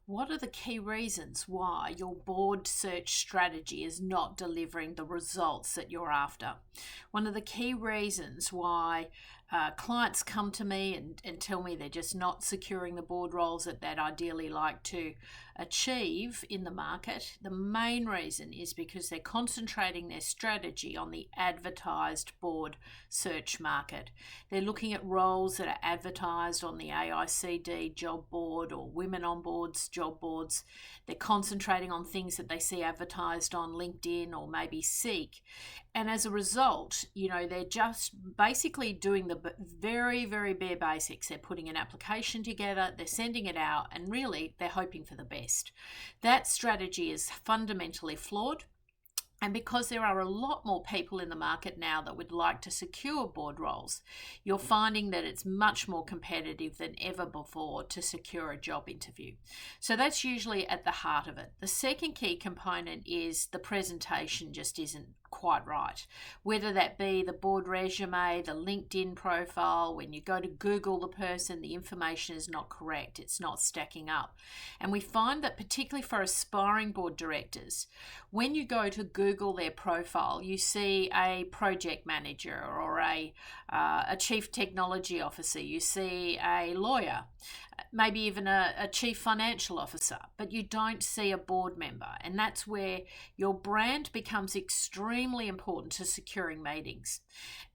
What are the key reasons why your board search strategy is not delivering the results that you're after? One of the key reasons why clients come to me and tell me they're just not securing the board roles that they'd ideally like to achieve in the market, the main reason is because they're concentrating their strategy on the advertised board search market. They're looking at roles that are advertised on the AICD job board or Women on Boards job boards. They're concentrating on things that they see advertised on LinkedIn or maybe Seek. And as a result, they're just basically doing the very, very bare basics. They're putting an application together, they're sending it out, and really they're hoping for the best. That strategy is fundamentally flawed. And because there are a lot more people in the market now that would like to secure board roles, you're finding that it's much more competitive than ever before to secure a job interview. So that's usually at the heart of it. The second key component is the presentation just isn't quite right. Whether that be the board resume, the LinkedIn profile, when you go to Google the person, the information is not correct. It's not stacking up. And we find that particularly for aspiring board directors, when you go to Google their profile, you see a project manager or a chief technology officer, you see a lawyer, maybe even a chief financial officer, but you don't see a board member. And that's where your brand becomes extremely important to securing meetings.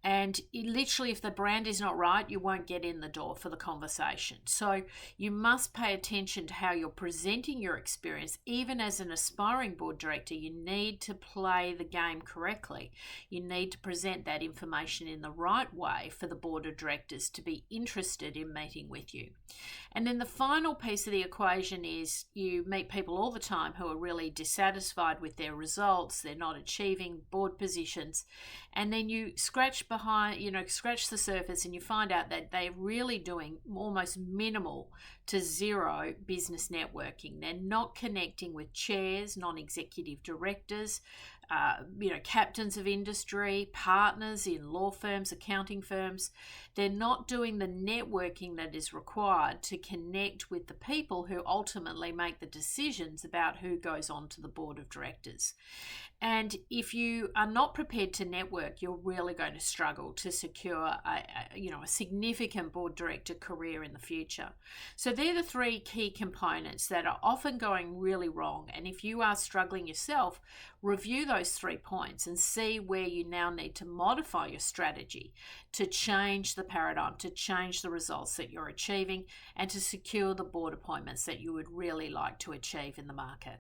And literally, if the brand is not right, you won't get in the door for the conversation. So you must pay attention to how you're presenting your experience. Even as an aspiring board director, you need to play the game correctly. You need to present that information in the right way for the board of directors to be interested in meeting with you. And then the final piece of the equation is you meet people all the time who are really dissatisfied with their results. They're not achieving board positions. And then you scratch the surface and you find out that they're really doing almost minimal to zero business networking. They're not connecting with chairs, non-executive directors, captains of industry, partners in law firms, accounting firms. They're not doing the networking that is required to connect with the people who ultimately make the decisions about who goes on to the board of directors. And if you are not prepared to network, you're really going to struggle to secure a significant board director career in the future. So they're the three key components that are often going really wrong. And if you are struggling yourself, review those 3 points and see where you now need to modify your strategy to change the paradigm, to change the results that you're achieving, and to secure the board appointments that you would really like to achieve in the market.